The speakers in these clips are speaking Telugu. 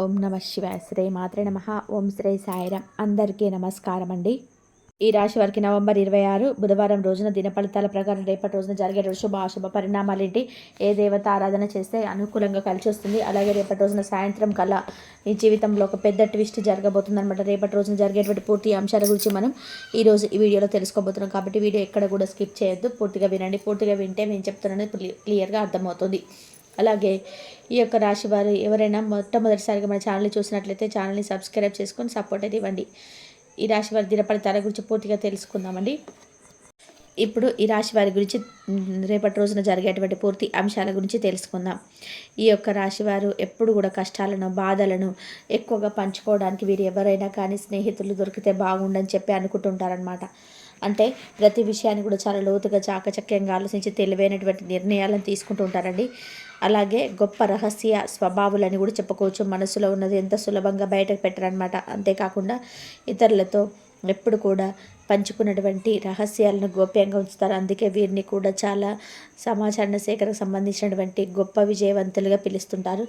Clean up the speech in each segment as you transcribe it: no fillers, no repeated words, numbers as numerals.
ఓం నమ శివాయ. శ్రీ మాత్రే నమ. ఓం శ్రీ సాయిరాం. అందరికీ నమస్కారం అండి. ఈ రాశి వారికి నవంబర్ 26 బుధవారం రోజున దిన ఫలితాల ప్రకారం రేపటి రోజున జరిగే శుభ అశుభ పరిణామాలేంటి, ఏ దేవత ఆరాధన చేస్తే అనుకూలంగా కలిసి వస్తుంది, అలాగే రేపటి రోజున సాయంత్రం కల్లా ఈ జీవితంలో ఒక పెద్ద ట్విస్ట్ జరగబోతుంది అనమాట. రేపటి రోజున జరిగేటువంటి పూర్తి అంశాల గురించి మనం ఈరోజు ఈ వీడియోలో తెలుసుకోబోతున్నాం. కాబట్టి వీడియో ఎక్కడ కూడా స్కిప్ చేయొద్దు, పూర్తిగా వినండి. పూర్తిగా వింటే నేను చెప్తున్నది క్లియర్గా అర్థమవుతుంది. అలాగే ఈ యొక్క రాశి వారు ఎవరైనా మొట్టమొదటిసారిగా మన ఛానల్ని చూసినట్లయితే ఛానల్ని సబ్స్క్రైబ్ చేసుకొని సపోర్ట్ అయితే ఇవ్వండి. ఈ రాశి వారి దినఫలితాల గురించి పూర్తిగా తెలుసుకుందామండి. ఇప్పుడు ఈ రాశి వారి గురించి రేపటి రోజున జరిగేటువంటి పూర్తి అంశాల గురించి తెలుసుకుందాం. ఈ యొక్క రాశి వారు ఎప్పుడు కూడా కష్టాలను, బాధలను ఎక్కువగా పంచుకోవడానికి వీరు ఎవరైనా కానీ స్నేహితులు దొరికితే బాగుండని చెప్పి అనుకుంటుంటారనమాట. అంటే ప్రతి విషయాన్ని కూడా చాలా లోతుగా చాకచక్యంగా ఆలోచించి తెలివైనటువంటి నిర్ణయాలను తీసుకుంటూ ఉంటారండి. అలాగే గొప్ప రహస్య స్వభావాలని కూడా చెప్పుకోవచ్చు. మనసులో ఉన్నది ఎంత సులభంగా బయటకు పెట్టరనమాట. అంతేకాకుండా ఇతరులతో ఎప్పుడు కూడా పంచుకున్నటువంటి రహస్యాలను గోప్యంగా ఉంచుతారు. అందుకే వీరిని కూడా చాలా సమాచార సేకరణకు సంబంధించినటువంటి గొప్ప విజయవంతులుగా పిలుస్తుంటారు.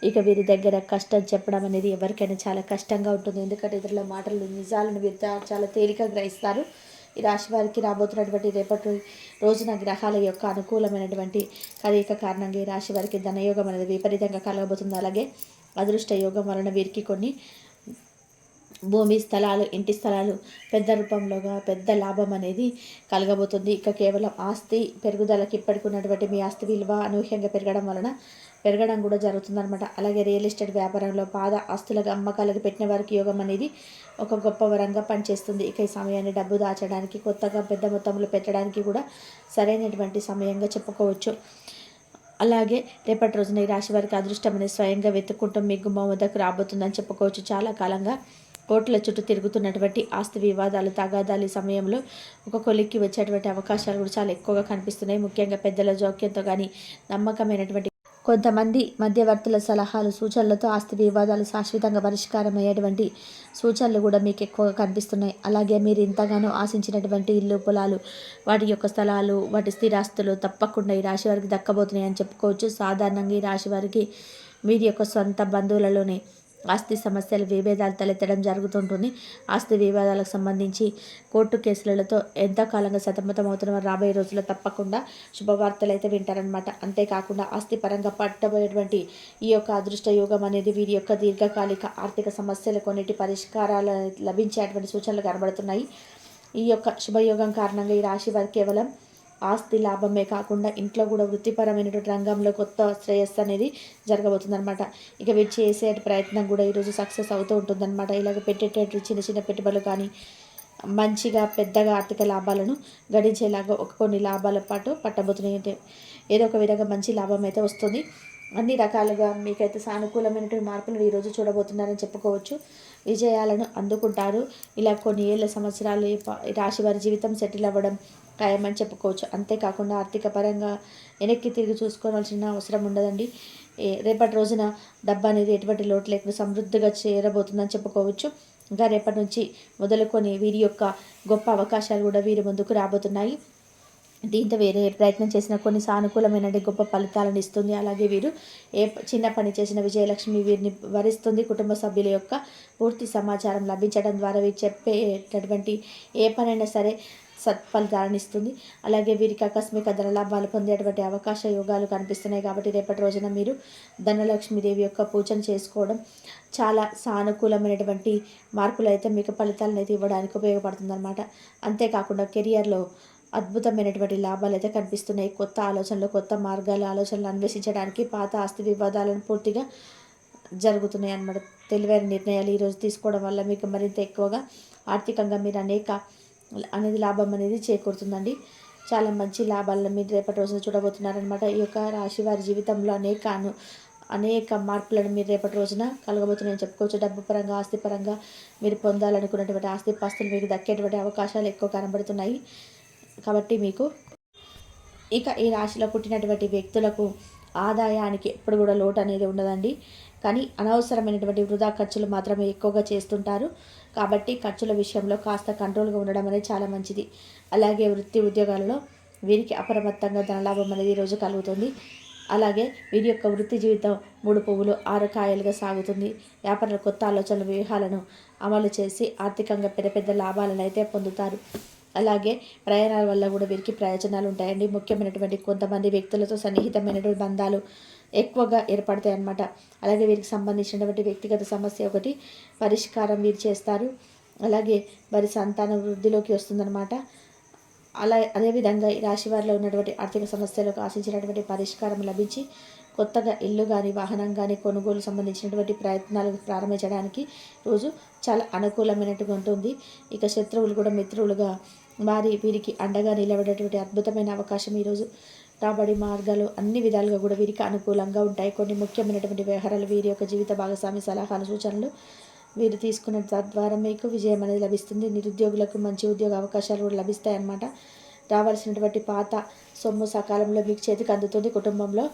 ఇక వీరి దగ్గర కష్టం చెప్పడం అనేది ఎవరికైనా చాలా కష్టంగా ఉంటుంది. ఎందుకంటే ఇతరుల మాటలు, నిజాలను వీరు చాలా తేలికగా గ్రహిస్తారు. ఈ రాశి వారికి రాబోతున్నటువంటి రేపటి రోజున గ్రహాల యొక్క అనుకూలమైనటువంటి కలయిక కారణంగా ఈ రాశి వారికి ధనయోగం అనేది విపరీతంగా కలగబోతుంది. అలాగే అదృష్ట యోగం వలన వీరికి కొన్ని భూమి స్థలాలు, ఇంటి స్థలాలు పెద్ద రూపంలోగా పెద్ద లాభం అనేది కలగబోతుంది. ఇక కేవలం ఆస్తి పెరుగుదలకి ఇప్పటికి ఉన్నటువంటి మీ ఆస్తి విలువ అనూహ్యంగా పెరగడం కూడా జరుగుతుందన్నమాట. అలాగే రియల్ ఎస్టేట్ వ్యాపారంలో పాద ఆస్తులుగా అమ్మకాలకు పెట్టిన వారికి యోగం అనేది ఒక గొప్ప వరంగా పనిచేస్తుంది. ఇక ఈ సమయాన్ని డబ్బు దాచడానికి, కొత్తగా పెద్ద మొత్తంలో పెట్టడానికి కూడా సరైనటువంటి సమయంగా చెప్పుకోవచ్చు. అలాగే రేపటి రోజున ఈ రాశి వారికి అదృష్టం అనేది స్వయంగా వెతుక్కుంటూ మీ గుమ్మం వద్దకు రాబోతుందని చెప్పుకోవచ్చు. చాలా కాలంగా కోట్ల చుట్టూ తిరుగుతున్నటువంటి ఆస్తి వివాదాలు, తగాదాలు ఈ సమయంలో ఒక కొలిక్కి వచ్చేటువంటి అవకాశాలు కూడా చాలా ఎక్కువగా కనిపిస్తున్నాయి. ముఖ్యంగా పెద్దల జోక్యంతో కానీ, నమ్మకమైనటువంటి కొంతమంది మధ్యవర్తుల సలహాలు, సూచనలతో ఆస్తి వివాదాలు శాశ్వతంగా పరిష్కారం అయ్యేటువంటి సూచనలు కూడా మీకు ఎక్కువగా కనిపిస్తున్నాయి. అలాగే మీరు ఇంతగానో ఆశించినటువంటి ఇల్లు, పొలాలు, వాటి యొక్క స్థలాలు, వాటి స్థిరాస్తులు తప్పకుండా ఈ రాశి వారికి దక్కబోతున్నాయి అని చెప్పుకోవచ్చు. సాధారణంగా ఈ రాశి వారికి వీరి యొక్క సొంత బంధువులలోనే ఆస్తి సమస్యలు, విభేదాలు తలెత్తడం జరుగుతుంటుంది. ఆస్తి వివాదాలకు సంబంధించి కోర్టు కేసులతో ఎంతకాలంగా సతమతం వారు రాబోయే రోజుల్లో తప్పకుండా శుభవార్తలు అయితే వింటారనమాట. అంతేకాకుండా ఆస్తి పరంగా పట్టబోయేటువంటి ఈ యొక్క అదృష్ట యోగం అనేది వీరి యొక్క దీర్ఘకాలిక ఆర్థిక సమస్యలు కొన్నిటి పరిష్కారాలు లభించేటువంటి సూచనలు కనబడుతున్నాయి. ఈ యొక్క శుభయోగం కారణంగా ఈ రాశి వారు కేవలం ఆస్తి లాభమే కాకుండా ఇంట్లో కూడా వృత్తిపరమైనటువంటి రంగంలో కొత్త శ్రేయస్సు అనేది జరగబోతుందన్నమాట. ఇక వీరు చేసే ప్రయత్నం కూడా ఈరోజు సక్సెస్ అవుతూ ఉంటుందన్నమాట. ఇలాగ పెట్టేటటువంటి చిన్న చిన్న పెట్టుబడులు కానీ మంచిగా పెద్దగా ఆర్థిక లాభాలను గడించేలాగా కొన్ని లాభాల పాటు పట్టబోతున్నాయి. ఏదో ఒక విధంగా మంచి లాభం అయితే వస్తుంది. అన్ని రకాలుగా మీకైతే సానుకూలమైనటువంటి మార్పులు ఈరోజు చూడబోతున్నారని చెప్పుకోవచ్చు. విజయాలను అందుకుంటారు. ఇలా కొన్ని ఏళ్ళ సంవత్సరాలు రాశి వారి జీవితం సెటిల్ అవ్వడం ఖాయమని చెప్పుకోవచ్చు. అంతేకాకుండా ఆర్థిక పరంగా వెనక్కి తిరిగి చూసుకోవాల్సిన అవసరం ఉండదండి. రేపటి రోజున డబ్బు అనేది ఎటువంటి లోటు లేకుండా సమృద్ధిగా చేరబోతుందని చెప్పుకోవచ్చు. ఇంకా రేపటి నుంచి మొదలుకొని వీరి యొక్క గొప్ప అవకాశాలు కూడా వీరి ముందుకు రాబోతున్నాయి. దీంతో వేరే ప్రయత్నం చేసిన కొన్ని సానుకూలమైన గొప్ప ఫలితాలను ఇస్తుంది. అలాగే వీరు ఏ చిన్న పని చేసిన విజయలక్ష్మి వీరిని వరిస్తుంది. కుటుంబ సభ్యుల యొక్క పూర్తి సమాచారం లభించడం ద్వారా వీరు చెప్పేటటువంటి ఏ పనైనా సరే సత్ఫలితాలను ఇస్తుంది. అలాగే వీరికి ఆకస్మిక ధనలాభాలు పొందేటువంటి అవకాశ యోగాలు కనిపిస్తున్నాయి. కాబట్టి రేపటి రోజున మీరు ధనలక్ష్మీదేవి యొక్క పూజను చేసుకోవడం చాలా సానుకూలమైనటువంటి మార్పులు అయితే మీకు ఫలితాలను అయితే ఇవ్వడానికి ఉపయోగపడుతుంది అనమాట. అంతేకాకుండా కెరియర్లో అద్భుతమైనటువంటి లాభాలు అయితే కనిపిస్తున్నాయి. కొత్త ఆలోచనలు, కొత్త మార్గాల ఆలోచనలు అన్వేషించడానికి పాత ఆస్తి వివాదాలను పూర్తిగా జరుగుతున్నాయి అన్నమాట. తెలివైన నిర్ణయాలు ఈరోజు తీసుకోవడం వల్ల మీకు మరింత ఎక్కువగా ఆర్థికంగా మీరు అనేది లాభం అనేది చేకూరుతుందండి. చాలా మంచి లాభాలను మీరు రేపటి రోజున చూడబోతున్నారనమాట. ఈ యొక్క రాశి వారి జీవితంలో అనేక మార్పులను మీరు రేపటి రోజున కలగబోతున్నాయని చెప్పుకోవచ్చు. డబ్బు పరంగా, ఆస్తి పరంగా మీరు పొందాలనుకున్నటువంటి ఆస్తి పాస్తులు మీకు దక్కేటువంటి అవకాశాలు ఎక్కువ కనబడుతున్నాయి. కాబట్టి మీకు ఇక ఈ రాశిలో పుట్టినటువంటి వ్యక్తులకు ఆదాయానికి ఎప్పుడు కూడా లోటు అనేది ఉండదండి. కానీ అనవసరమైనటువంటి వృధా ఖర్చులు మాత్రమే ఎక్కువగా చేస్తుంటారు. కాబట్టి ఖర్చుల విషయంలో కాస్త కంట్రోల్గా ఉండడం అనేది చాలా మంచిది. అలాగే వృత్తి ఉద్యోగాలలో వీరికి అప్రమత్తంగా ధనలాభం అనేది ఈరోజు కలుగుతుంది. అలాగే వీరి యొక్క వృత్తి జీవితం 3 పువ్వులు 6 కాయలుగా సాగుతుంది. వ్యాపారులు కొత్త ఆలోచనలు వ్యూహాలను అమలు చేసి ఆర్థికంగా పెద్ద పెద్ద లాభాలను అయితే పొందుతారు. అలాగే ప్రయాణాల వల్ల కూడా వీరికి ప్రయోజనాలు ఉంటాయండి. ముఖ్యమైనటువంటి కొంతమంది వ్యక్తులతో సన్నిహితమైనటువంటి బంధాలు ఎక్కువగా ఏర్పడతాయి అన్నమాట. అలాగే వీరికి సంబంధించినటువంటి వ్యక్తిగత సమస్య ఒకటి పరిష్కారం వీరు చేస్తారు. అలాగే వారి సంతానం వృద్ధిలోకి వస్తుందన్నమాట. అదేవిధంగా ఈ రాశి వారిలో ఉన్నటువంటి ఆర్థిక సమస్యలకు ఆశించినటువంటి పరిష్కారం లభించి కొత్తగా ఇల్లు కానీ వాహనం కానీ కొనుగోలు సంబంధించినటువంటి ప్రయత్నాలు ప్రారంభించడానికి రోజు చాలా అనుకూలమైనట్టుగా ఉంటుంది. ఇక శత్రువులు కూడా మిత్రులుగా మారి వీరికి అండగా నిలబడేటువంటి అద్భుతమైన అవకాశం ఈరోజు. రాబడి మార్గాలు అన్ని విధాలుగా కూడా వీరికి అనుకూలంగా ఉంటాయి. కొన్ని ముఖ్యమైనటువంటి వ్యవహారాలు వీరి యొక్క జీవిత భాగస్వామి సలహాలు సూచనలు వీరు తీసుకున్న తద్వారా మీకు విజయం అనేది లభిస్తుంది. నిరుద్యోగులకు మంచి ఉద్యోగ అవకాశాలు కూడా లభిస్తాయన్నమాట. రావాల్సినటువంటి పాత సొమ్ము సకాలంలో మీకు చేతికి అందుతుంది. కుటుంబంలో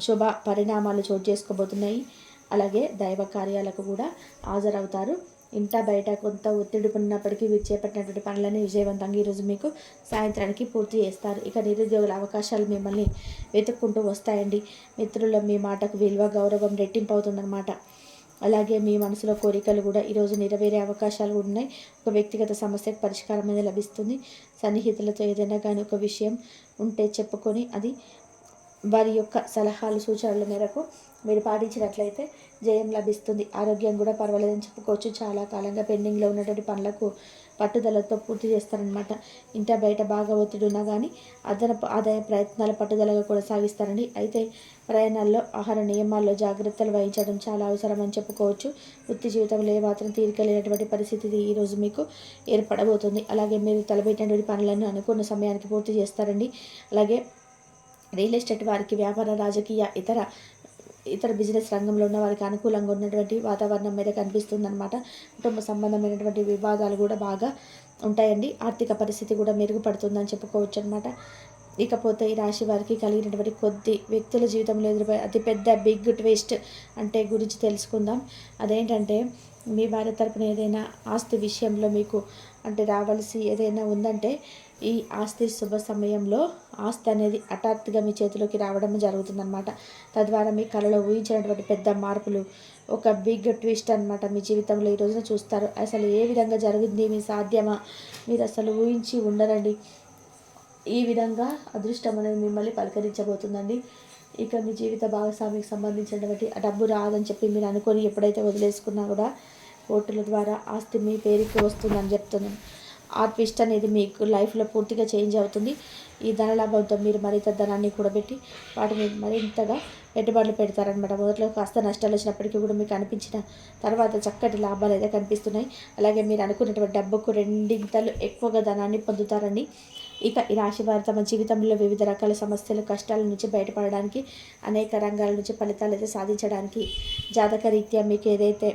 శుభ పరిణామాలు చోటు చేసుకోబోతున్నాయి. అలాగే దైవ కార్యాలకు కూడా హాజరవుతారు. ఇంట బయట కొంత ఒత్తిడి ఉన్నప్పటికీ వీరు చేపట్టినటువంటి పనులన్నీ విజయవంతంగా ఈరోజు మీకు సాయంత్రానికి పూర్తి చేస్తారు. ఇక నిరుద్యోగుల అవకాశాలు మిమ్మల్ని వెతుక్కుంటూ వస్తాయండి. మిత్రుల మీ మాటకు విలువ గౌరవం రెట్టింపు అవుతుందన్నమాట. అలాగే మీ మనసులో కోరికలు కూడా ఈరోజు నెరవేరే అవకాశాలు ఉన్నాయి. ఒక వ్యక్తిగత సమస్యకు పరిష్కారం అనేది లభిస్తుంది. సన్నిహితులతో ఏదైనా కానీ ఒక విషయం ఉంటే చెప్పుకొని అది వారి యొక్క సలహాలు సూచనల మేరకు మీరు పాటించినట్లయితే జయం లభిస్తుంది. ఆరోగ్యం కూడా పర్వాలేదని చెప్పుకోవచ్చు. చాలా కాలంగా పెండింగ్లో ఉన్నటువంటి పనులకు పట్టుదలతో పూర్తి చేస్తారనమాట. ఇంట బయట బాగా ఒత్తిడి ఉన్నా కానీ అదనపు ఆదాయ ప్రయత్నాలు పట్టుదలగా కొనసాగిస్తారండి. అయితే ప్రయాణాల్లో ఆహార నియమాల్లో జాగ్రత్తలు వహించడం చాలా అవసరం అని చెప్పుకోవచ్చు. వృత్తి జీవితంలో ఏ మాత్రం తీరిక లేనటువంటి పరిస్థితి ఈరోజు మీకు ఏర్పడబోతుంది. అలాగే మీరు తలపెట్టినటువంటి పనులను అనుకున్న సమయానికి పూర్తి చేస్తారండి. అలాగే రియల్ ఎస్టేట్ వారికి వ్యాపార రాజకీయ ఇతర బిజినెస్ రంగంలో ఉన్న వారికి అనుకూలంగా ఉన్నటువంటి వాతావరణం మీద కనిపిస్తుందన్నమాట. కుటుంబ సంబంధమైనటువంటి వివాదాలు కూడా బాగా ఉంటాయండి. ఆర్థిక పరిస్థితి కూడా మెరుగుపడుతుందని చెప్పుకోవచ్చు అనమాట. ఇకపోతే ఈ రాశి వారికి కలిగినటువంటి కొద్ది వ్యక్తుల జీవితంలో ఎదురుపై అతిపెద్ద బిగ్ ట్విస్ట్ అంటే గురించి తెలుసుకుందాం. అదేంటంటే మీ భార్య తరపున ఏదైనా ఆస్తి విషయంలో మీకు అంటే రావాల్సి ఏదైనా ఉందంటే ఈ ఆస్తి శుభ సమయంలో ఆస్తి అనేది హఠాత్తుగా మీ చేతిలోకి రావడం జరుగుతుందన్నమాట. తద్వారా మీ కళలో ఊహించినటువంటి పెద్ద మార్పులు ఒక బిగ్ ట్విస్ట్ అనమాట మీ జీవితంలో ఈ రోజున చూస్తారు. అసలు ఏ విధంగా జరిగింది మీ సాధ్యమా మీరు అసలు ఊహించి ఉండరండి. ఈ విధంగా అదృష్టం అనేది మిమ్మల్ని పలకరించబోతుందండి. ఇక మీ జీవిత భాగస్వామికి సంబంధించినటువంటి డబ్బు రాదని చెప్పి మీరు అనుకొని ఎప్పుడైతే వదిలేసుకున్నా కూడా కోర్టుల ద్వారా ఆస్తి మీ పేరుకి వస్తుందని చెప్తున్నాను. ఆ ట్విస్ట్ అనేది మీకు లైఫ్లో పూర్తిగా చేంజ్ అవుతుంది. ఈ ధనలాభంతో మీరు మరింత ధనాన్ని కూడబెట్టి వాటిని మరింతగా పెట్టుబడులు పెడతారనమాట. మొదట్లో కాస్త నష్టాలు వచ్చినప్పటికీ కూడా మీకు అనిపించిన తర్వాత చక్కటి లాభాలు అయితే కనిపిస్తున్నాయి. అలాగే మీరు అనుకున్నటువంటి డబ్బుకు రెండింతలు ఎక్కువగా ధనాన్ని పొందుతారండి. ఇక ఈ రాశి వారు తమ జీవితంలో వివిధ రకాల సమస్యలు కష్టాల నుంచి బయటపడడానికి అనేక రంగాల నుంచి ఫలితాలు అయితే సాధించడానికి జాతక రీత్యా మీకు ఏదైతే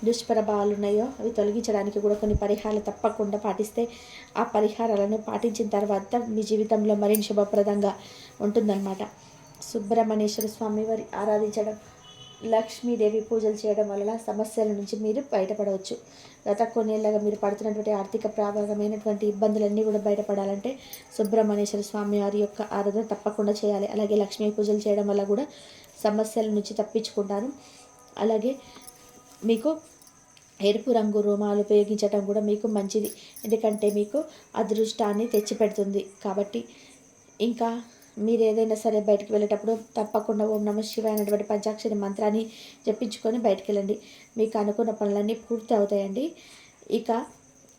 దుష్ప్రభావాలు ఉన్నాయో అవి తొలగించడానికి కూడా కొన్ని పరిహారాలు తప్పకుండా పాటిస్తే ఆ పరిహారాలను పాటించిన తర్వాత మీ జీవితంలో మరిన్ని శుభప్రదంగా ఉంటుందన్నమాట. సుబ్రహ్మణ్యేశ్వర స్వామి వారి ఆరాధించడం, లక్ష్మీదేవి పూజలు చేయడం వలన సమస్యల నుంచి మీరు బయటపడవచ్చు. గత కొన్నేళ్ళగా మీరు పడుతున్నటువంటి ఆర్థిక ప్రాపకమైనటువంటి ఇబ్బందులన్నీ కూడా బయటపడాలంటే సుబ్రహ్మణ్యేశ్వర స్వామి వారి యొక్క ఆరాధన తప్పకుండా చేయాలి. అలాగే లక్ష్మీ పూజలు చేయడం వల్ల కూడా సమస్యల నుంచి తప్పించుకుంటారు. అలాగే మీకు ఎరుపు రంగు రుమాలు ఉపయోగించడం కూడా మీకు మంచిది. ఎందుకంటే మీకు అదృష్టాన్ని తెచ్చిపెడుతుంది కాబట్టి. ఇంకా మీరు ఏదైనా సరే బయటకు వెళ్ళేటప్పుడు తప్పకుండా ఓం నమః శివాయ అనేటువంటి పంచాక్షరి మంత్రాన్ని జపించుకొని బయటకు వెళ్ళండి. మీకు అనుకున్న పనులన్నీ పూర్తి అవుతాయండి. ఇక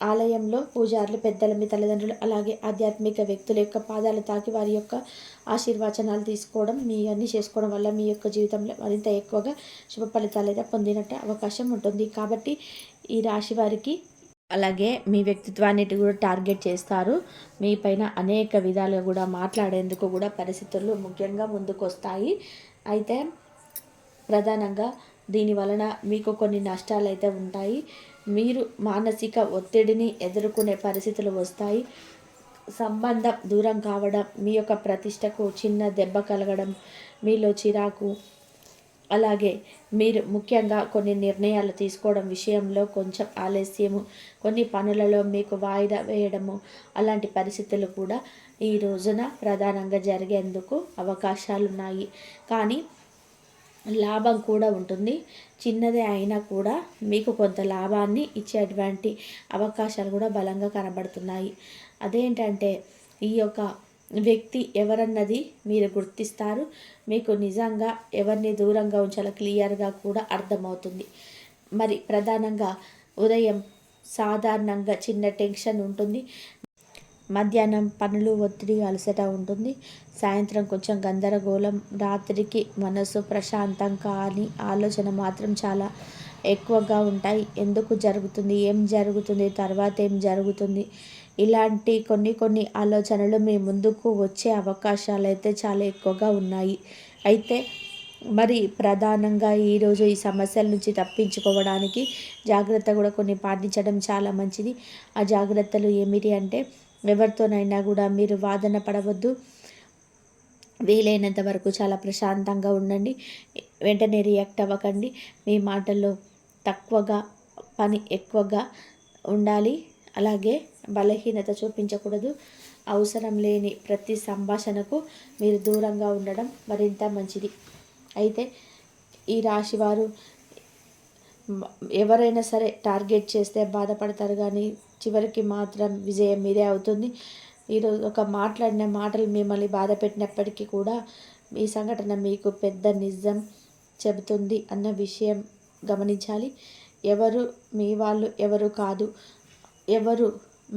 ఆలయంలో పూజారులు పెద్దలు మీ తల్లిదండ్రులు అలాగే ఆధ్యాత్మిక వ్యక్తుల యొక్క పాదాలు తాకి వారి యొక్క ఆశీర్వచనాలు తీసుకోవడం మీ అన్నీ చేసుకోవడం వల్ల మీ యొక్క జీవితంలో మరింత ఎక్కువగా శుభ ఫలితాలు అయితే పొందినట్టు అవకాశం ఉంటుంది. కాబట్టి ఈ రాశి వారికి అలాగే మీ వ్యక్తిత్వాన్ని కూడా టార్గెట్ చేస్తారు. మీ పైన అనేక విధాలుగా కూడా మాట్లాడేందుకు కూడా పరిస్థితులు ముఖ్యంగా ముందుకు వస్తాయి. అయితే ప్రధానంగా దీని వలన మీకు కొన్ని నష్టాలు అయితే ఉంటాయి. మీరు మానసిక ఒత్తిడిని ఎదుర్కొనే పరిస్థితులు వస్తాయి. సంబంధం దూరం కావడం, మీ యొక్క ప్రతిష్టకు చిన్న దెబ్బ కలగడం, మీలో చిరాకు, అలాగే మీరు ముఖ్యంగా కొన్ని నిర్ణయాలు తీసుకోవడం విషయంలో కొంచెం ఆలస్యము, కొన్ని పనులలో మీకు వాయిదా వేయడము అలాంటి పరిస్థితులు కూడా ఈ రోజున ప్రధానంగా జరిగేందుకు అవకాశాలున్నాయి. కానీ లాభం కూడా ఉంటుంది. చిన్నదే అయినా కూడా మీకు కొంత లాభాన్ని ఇచ్చేటువంటి అవకాశాలు కూడా బలంగా కనబడుతున్నాయి. అదేంటంటే ఈ యొక్క వ్యక్తి ఎవరన్నది మీరు గుర్తిస్తారు. మీకు నిజంగా ఎవరిని దూరంగా ఉంచాలో క్లియర్గా కూడా అర్థమవుతుంది. మరి ప్రధానంగా ఉదయం సాధారణంగా చిన్న టెన్షన్ ఉంటుంది. మధ్యాహ్నం పనులు ఒత్తిడి అలసట ఉంటుంది. సాయంత్రం కొంచెం గందరగోళం, రాత్రికి మనసు ప్రశాంతం కానీ ఆలోచన మాత్రం చాలా ఎక్కువగా ఉంటాయి. ఎందుకు జరుగుతుంది, ఏం జరుగుతుంది, తర్వాత ఏం జరుగుతుంది, ఇలాంటి కొన్ని ఆలోచనలు మీ ముందుకు వచ్చే అవకాశాలు అయితే చాలా ఎక్కువగా ఉన్నాయి. అయితే మరి ప్రధానంగా ఈరోజు ఈ సమస్యల నుంచి తప్పించుకోవడానికి జాగ్రత్త కూడా కొన్ని పాటించడం చాలా మంచిది. ఆ జాగ్రత్తలు ఏమిటి అంటే, ఎవరితోనైనా కూడా మీరు వాదన పడవద్దు. వీలైనంత వరకు చాలా ప్రశాంతంగా ఉండండి. వెంటనే రియాక్ట్ అవ్వకండి. మీ మాటల్లో తక్కువగా పని ఎక్కువగా ఉండాలి. అలాగే బలహీనత చూపించకూడదు. అవసరం లేని ప్రతి సంభాషణకు మీరు దూరంగా ఉండడం మరింత మంచిది. అయితే ఈ రాశివారు ఎవరైనా సరే టార్గెట్ చేస్తే బాధపడతారు, కానీ చివరికి మాత్రం విజయం మీదే అవుతుంది. ఈరోజు ఒక మాట్లాడిన మాటలు మిమ్మల్ని బాధ పెట్టినప్పటికీ కూడా ఈ సంఘటన మీకు పెద్ద నిజం చెబుతుంది అన్న విషయం గమనించాలి. ఎవరు మీ వాళ్ళు ఎవరు కాదు. ఎవరు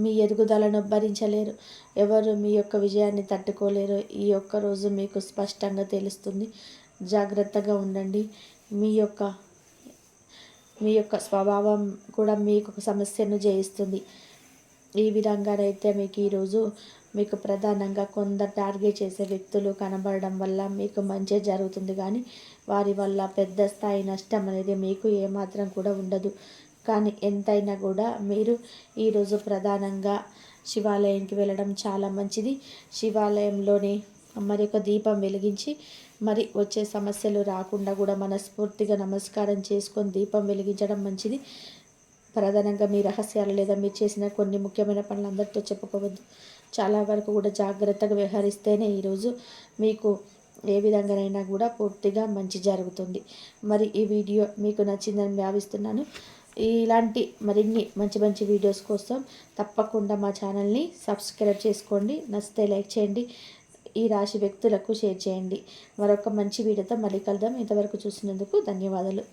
మీ ఎదుగుదలను భరించలేరు. ఎవరు మీ యొక్క విజయాన్ని తట్టుకోలేరు. ఈ ఒక్క రోజు మీకు స్పష్టంగా తెలుస్తుంది. జాగ్రత్తగా ఉండండి. మీ యొక్క స్వభావం కూడా మీకు ఒక సమస్యను జయిస్తుంది. ఈ విధంగానైతే మీకు ఈరోజు మీకు ప్రధానంగా కొందరు టార్గెట్ చేసే వ్యక్తులు కనబడడం వల్ల మీకు మంచి జరుగుతుంది, కానీ వారి వల్ల పెద్ద స్థాయి నష్టం అనేది మీకు ఏమాత్రం కూడా ఉండదు. కానీ ఎంతైనా కూడా మీరు ఈరోజు ప్రధానంగా శివాలయానికి వెళ్ళడం చాలా మంచిది. శివాలయంలోని మరి ఒక దీపం వెలిగించి మరి వచ్చే సమస్యలు రాకుండా కూడా మనస్ఫూర్తిగా నమస్కారం చేసుకొని దీపం వెలిగించడం మంచిది. ప్రధానంగా మీ రహస్యాలు లేదా మీరు చేసిన కొన్ని ముఖ్యమైన పనులు అందరితో చెప్పుకోవద్దు. చాలా వరకు కూడా జాగ్రత్తగా వ్యవహరిస్తేనే ఈరోజు మీకు ఏ విధంగానైనా కూడా పూర్తిగా మంచి జరుగుతుంది. మరి ఈ వీడియో మీకు నచ్చిందని భావిస్తున్నాను. ఇలాంటి మరిన్ని మంచి వీడియోస్ కోసం తప్పకుండా మా ఛానల్ని సబ్స్క్రైబ్ చేసుకోండి. నచ్చితే లైక్ చేయండి. ఈ రాశి వ్యక్తులకు షేర్ చేయండి. మరొక మంచి వీడియోతో మళ్ళీ కలుద్దాం. ఇంతవరకు చూసినందుకు ధన్యవాదాలు.